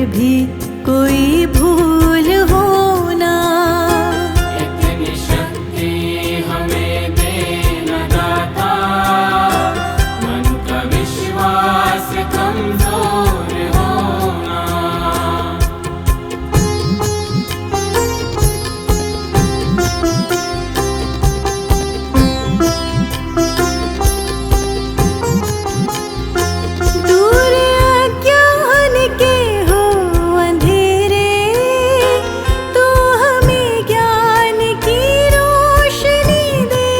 भी कोई भूल होना। इतनी शक्ति हमें देना दाता, मन का विश्वास कमजोर होना। दूर अज्ञान के हो अंधेरे, तू हमें ज्ञान की रोशनी दे।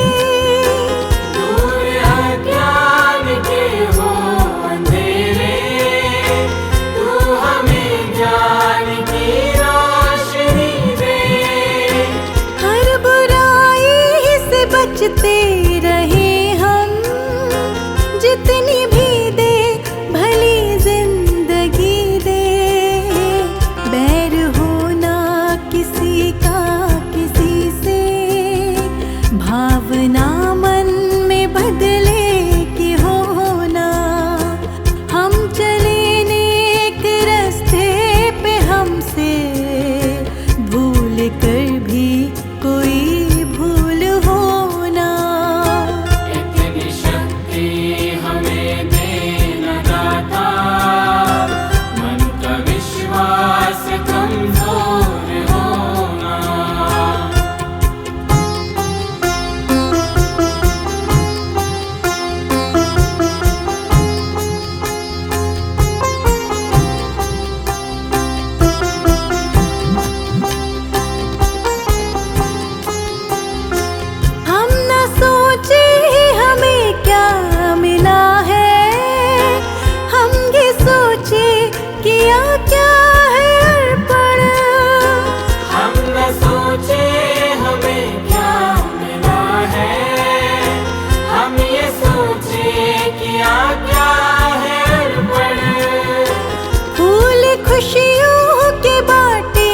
दूर अज्ञान के हो अंधेरे, तू हमें ज्ञान की रोशनी दे। हर बुराई से बचते रहे हम, जितनी भी दे भली जिंदगी दे। बैर होना किसी का किसी से, भावना मन में बदले की होना। हम चले नेक रास्ते पे, हमसे भूल कर भी कोई भूल होना। इतनी शक्ति हमें देना दाता, मन का विश्वास कमजोर होना। हम न सोचे हमें क्या मिला है, हम ये सोचे किया क्या है अर्पण। हम न सोचे हमें क्या मिला है, हम ये सोचे किया क्या है अर्पण। फूल खुशियों के बाटे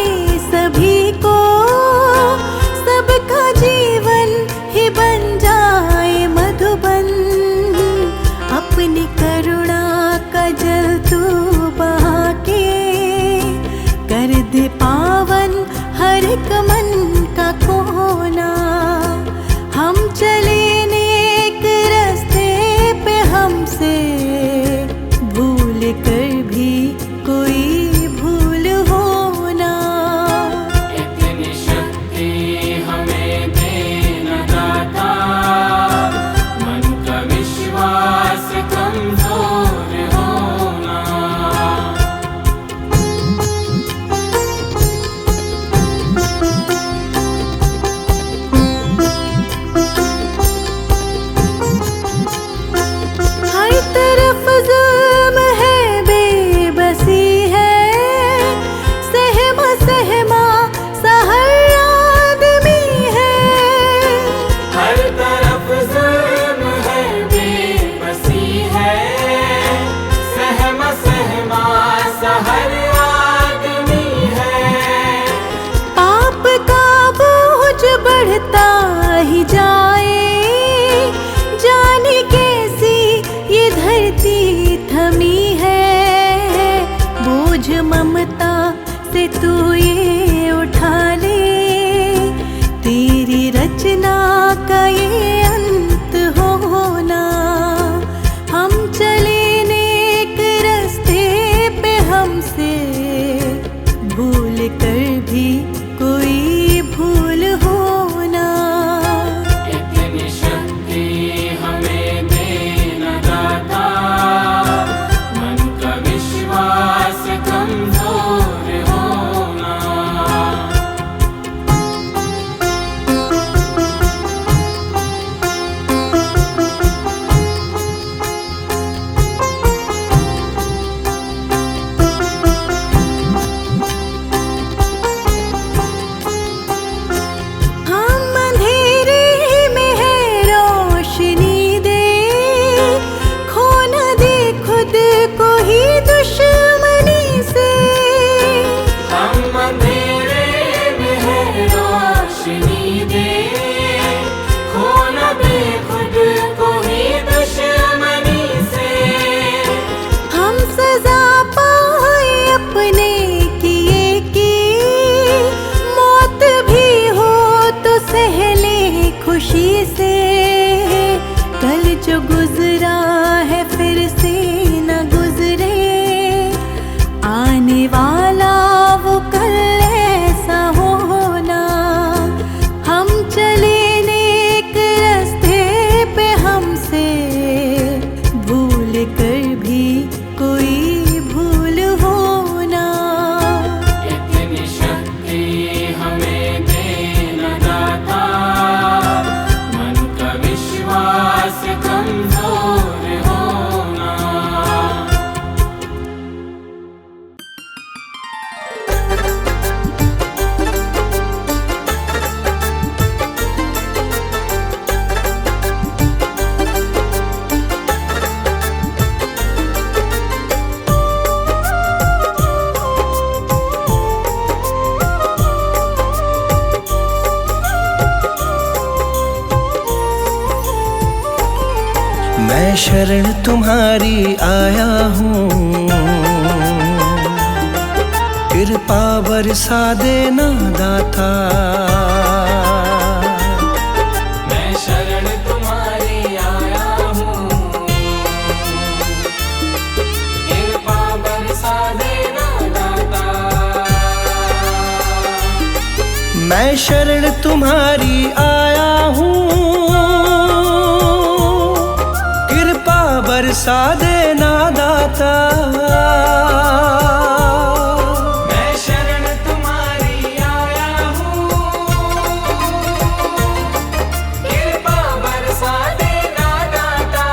सभी को, सबका जीवन ही बन जाए मधुबन। अपनी करुणा का जल तू बहा के, कर दे पावन हर एक मन का कोना। हम चले नेक रास्ते पे, हमसे भूल कर भी कोई भूल होना। इतनी शक्ति हमें देना दाता, मन का विश्वास कमजोर होना। हर तरफ जुल्म है, बेबसी है, सहमा सहमा सा हर आदमी है। हर तरफ जुल्म है, बेबसी है, सहमा सहमा सा हर आदमी है। पाप का बोझ बढ़ता ही जाए, जाने कैसी ये धरती थमी है। बोझ ममता से तू ये उठा ले, तेरी रचना का ये अंत होना। हम चले नेक रास्ते पे, हमसे भूल कर भी कोई भूल होना। इतनी शक्ति हमें देना दाता, मन का विश्वास कमजोर होना। वाला वो कल ऐसा होना। हम चले नेक रास्ते पे, हमसे भूल कर भी कोई भूल होना। इतनी शक्ति हमें देना दाता, मन का विश्वास कमजोर होना। मैं शरण तुम्हारी आया हूँ, कृपा बरसा देना दाता। मैं शरण तुम्हारी आया हूँ, कृपा बरसा देना दाता। मैं शरण तुम्हारी आया हूँ, कृपा बरसा देना दाता। मैं शरण तुम्हारी आया हूँ, कृपा बरसा देना दाता।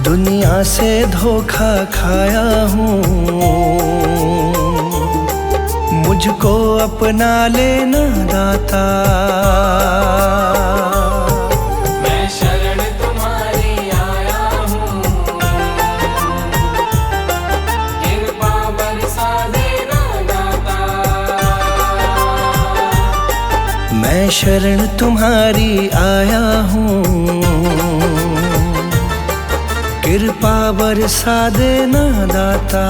दुनिया से धोखा खाया हूँ, मुझको अपना लेना दाता। मैं शरण तुम्हारी आया हूँ, कृपा बरसा देना दाता। मैं शरण तुम्हारी आया हूँ, कृपा बरसा देना दाता।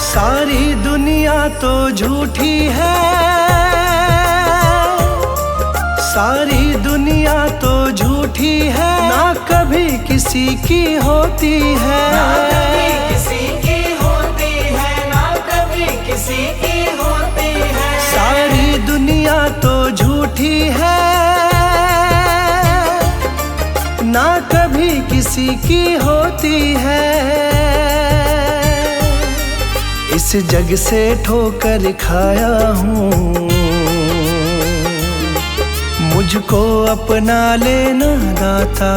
सारी दुनिया तो झूठी है, सारी दुनिया तो झूठी है, ना कभी किसी की होती है। ना कभी किसी की होती है, ना कभी किसी की होती है। सारी दुनिया तो झूठी है, ना कभी किसी की होती है। इस जग से ठोकर खाया हूँ, मुझको अपना लेना दाता।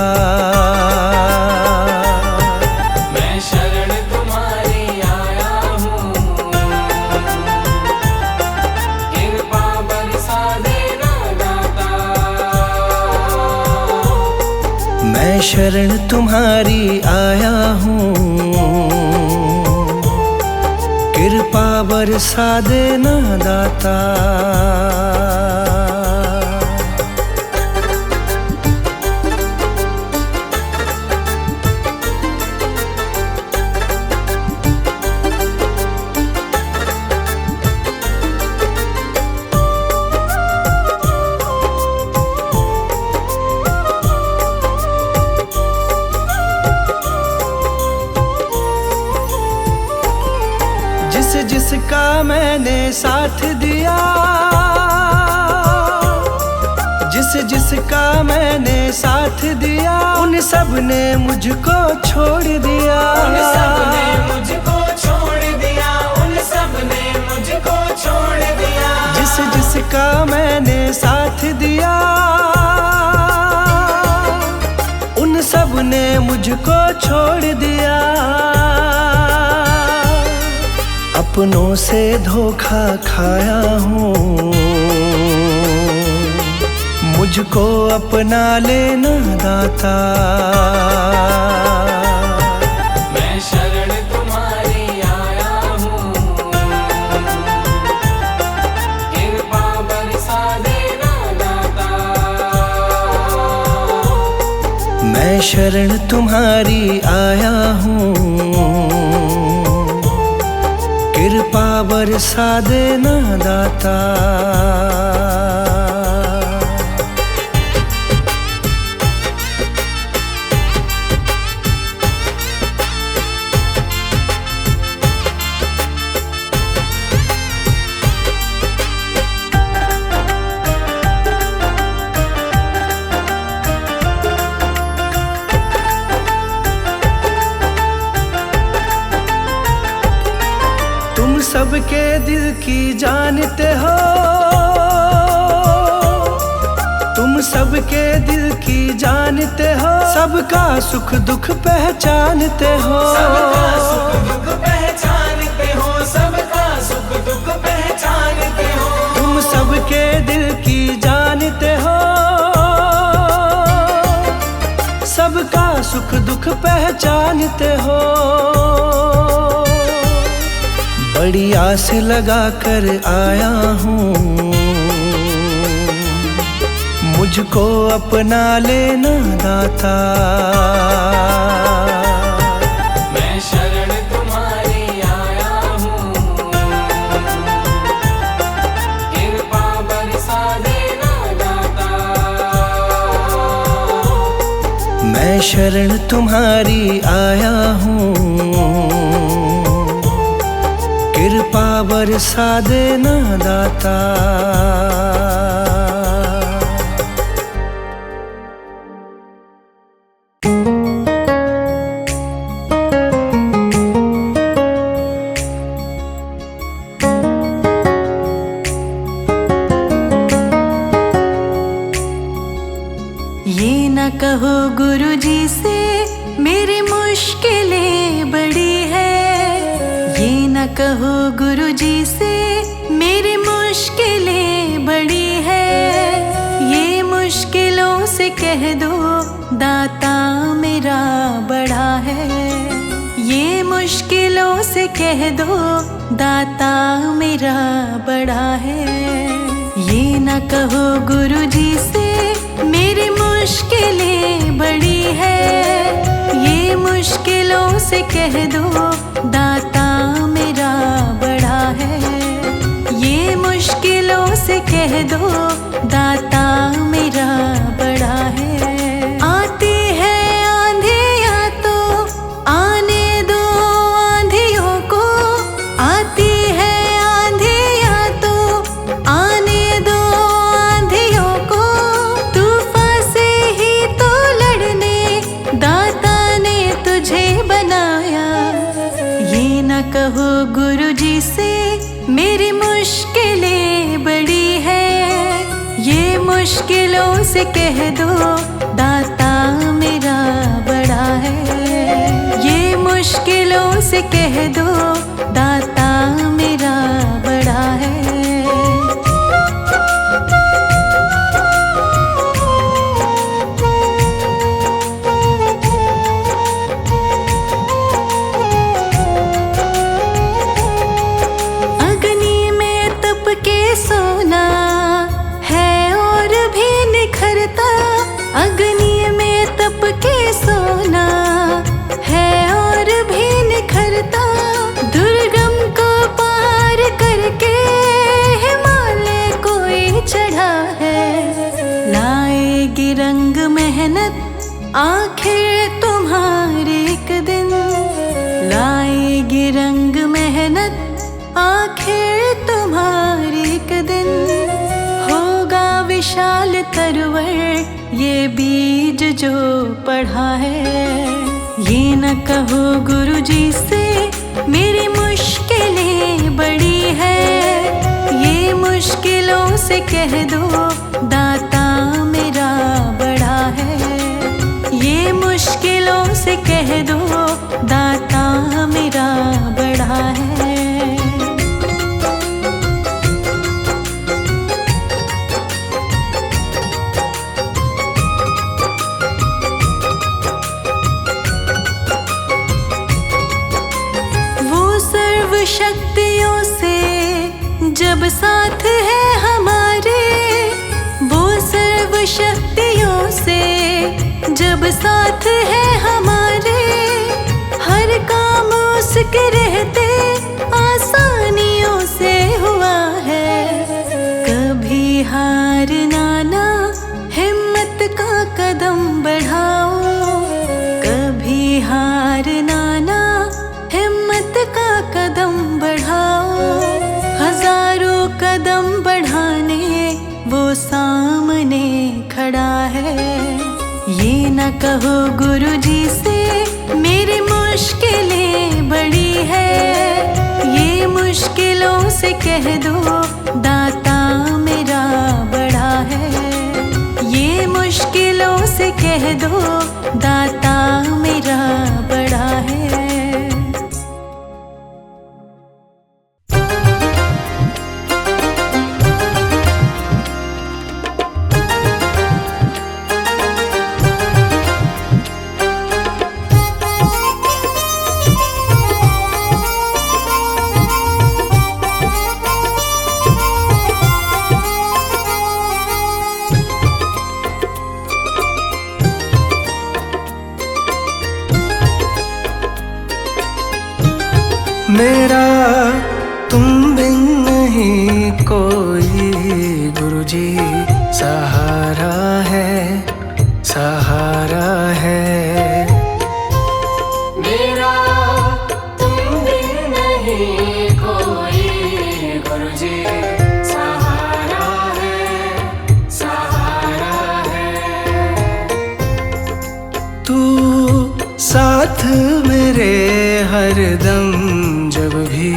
मैं शरण तुम्हारी आया हूँ, कृपा बरसा देना दाता। मैं शरण तुम्हारी आया हूँ, कृपा बरसा देना दाता। जिसका मैंने साथ दिया, जिसका मैंने साथ दिया, उन सब ने मुझको छोड़ दिया। उन सब ने मुझको छोड़ दिया, उन सब ने मुझको छोड़ दिया। जिसका मैंने साथ दिया, उन सब ने मुझको छोड़ दिया। अपनों से धोखा खाया हूँ, मुझको अपना लेना दाता। मैं शरण तुम्हारी आया हूँ, शरण तुम्हारी आया हूँ, कृपा बरसा देना दाता। तुम सबके दिल की जानते हो, तुम सबके दिल की जानते हो, सबका सुख दुख पहचानते हो। सबका सुख दुख पहचानते हो, सबका सुख दुख पहचानते हो। तुम सबके दिल की जानते हो, सबका सुख दुख पहचानते हो। बड़ी आस लगा कर आया हूँ, मुझको अपना लेना दाता। मैं शरण तुम्हारी आया हूँ, कृपा बरसा देना दाता। मैं शरण तुम्हारी आया हूँ, कृपा बरसा देना दाता। ये न कहो गुरुजी से मेरी मुश्किलें बड़ी है, ये न कहो गुरुजी से मेरी मुश्किलें बड़ी है। ये मुश्किलों से कह दो दाता मेरा बड़ा है, ये मुश्किलों से कह दो दाता मेरा बड़ा है। ये न कहो गुरुजी से मेरी मुश्किलें बड़ी है, ये मुश्किलों से कह दो दाता मेरा बड़ा है। ये मुश्किलों से कह दो दाता मेरा बड़ा है। आती है आंधियाँ तो आने दो आंधियों को, आती है आंधियाँ तो आने दो आंधियों को। तूफान से ही तो लड़ने दाता ने तुझे बनाया। ये न कहो गुरुजी से मेरी मुश्किलें बड़ी है, ये मुश्किलों से कह दो दाता मेरा बड़ा है। ये मुश्किलों से कह दो दाता मेरा बड़ा है। अग्नि में तप के सोना है और भी निखरता, अग्नि में तप के सोना है और भी निखरता। दुर्गम को पार करके हिमालय कोई चढ़ा है। लाएगी रंग मेहनत आखिर तुम्हारे एक दिन, लाएगी रंग मेहनत आखिर तुम्हारे एक दिन। होगा विशाल तरवर ये बीज जो पढ़ा है। ये न कहो गुरुजी से मेरी मुश्किलें बड़ी है, ये मुश्किलों से कह दो दाता मेरा बड़ा है। ये मुश्किलों से कह दो दाता मेरा बड़ा है। शक्तियों से जब साथ है हमारे, वो सर्व शक्तियों से जब साथ है हमारे, हर काम उसके रहते आसानियों से हुआ है। कभी हारना ना, हिम्मत का कदम बढ़ाओ। कभी हारना ना, हिम्मत का कदम बढ़ाओ। हजारों कदम बढ़ाने वो सामने खड़ा है। ये न कहो गुरुजी से मेरी मुश्किलें बड़ी है। ये मुश्किलों से कह दो दाता मेरा बड़ा है। ये मुश्किलों से कह दो दाता मेरा बड़ा है। मेरा तुम बिन नहीं कोई गुरुजी, सहारा है, सहारा है। मेरा तुम बिन नहीं कोई गुरुजी, सहारा है, सहारा है। तू साथ मेरे हरदम, जब भी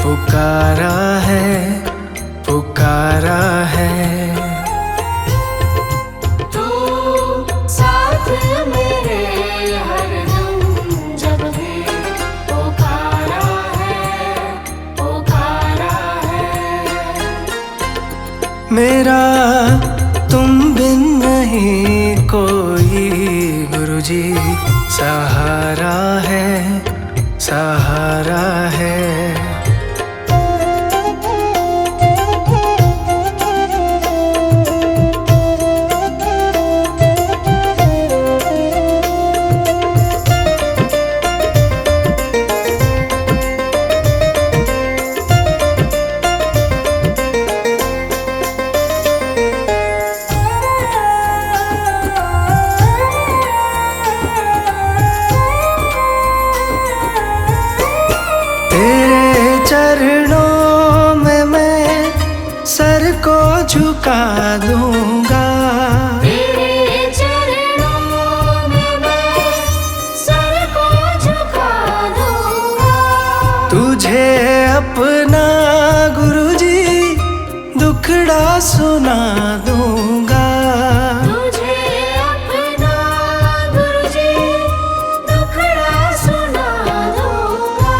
पुकारा है, पुकारा है। तू साथ मेरे हरदम, जब भी पुकारा है, पुकारा है। मेरा तुम बिन नहीं कोई गुरुजी, सहारा है, सहारा है। चरणों में मैं सर को झुका दूंगा। तेरे चरणों में मैं सर को झुका दूंगा। तुझे अपना गुरुजी दुखड़ा सुना दूंगा। तुझे अपना गुरुजी दुखड़ा सुना दूंगा।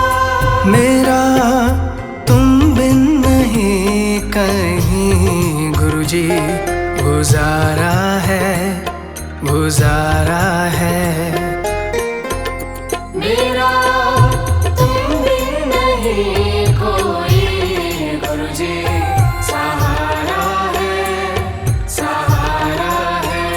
मेरा तुम बिन नहीं कहीं गुरुजी, गुजारा है, गुजारा है। मेरा तुम बिन नहीं कोई गुरुजी, सहारा है, सहारा है।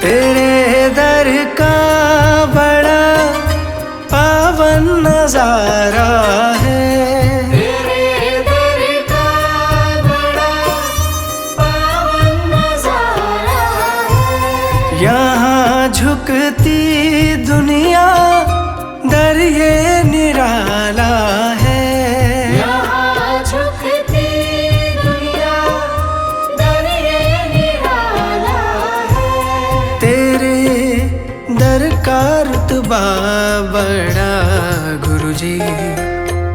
तेरे दर का बड़ा पावन नजारा है। तेरे दर का बड़ा पावन नजारा है। यहाँ झुकती दुनिया दर ये निराला है। यहाँ झुकती दुनिया दर ये निराला है। तेरे दर का रुतबा बड़ा गुरुजी,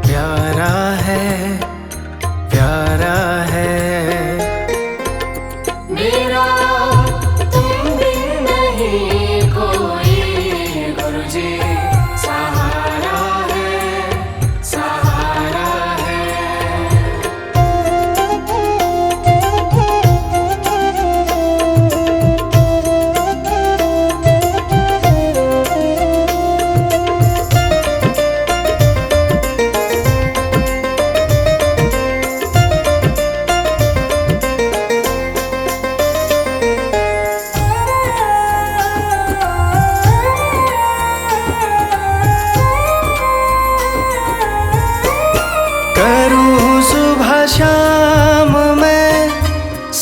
प्यारा है, प्यारा है। मेरा तुम बिन नहीं कोई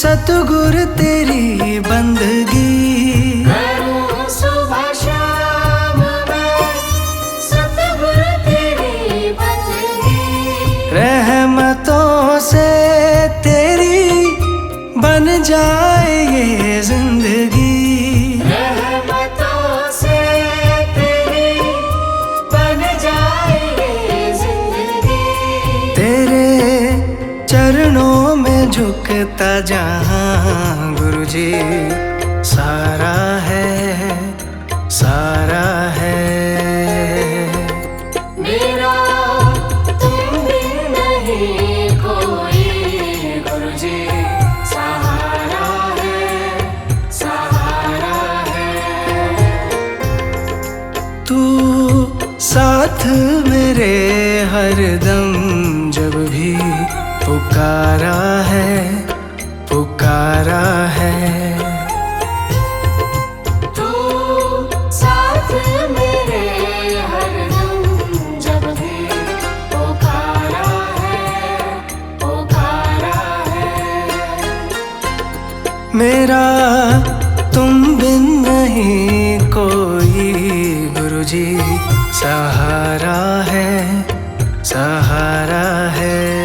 सतगुरु तेरी बंदगी। करूं सुबह शाम मैं सतगुरु तेरी बंदगी। रहमतों से तेरी बन जाए ये जिंदगी। रहमतों से तेरी बन जाए ये जिंदगी। तेरे चरणों में झुकता जहां गुरुजी सारा है, सारा है। मेरा तुम बिन नहीं कोई गुरुजी सहारा है, सहारा है। तू साथ मेरे हरदम जब भी पुकारा है, पुकारा है। तू साथ मेरे हरदम जब भी पुकारा है, पुकारा है। मेरा तुम बिन नहीं कोई गुरुजी सहारा है, सहारा है।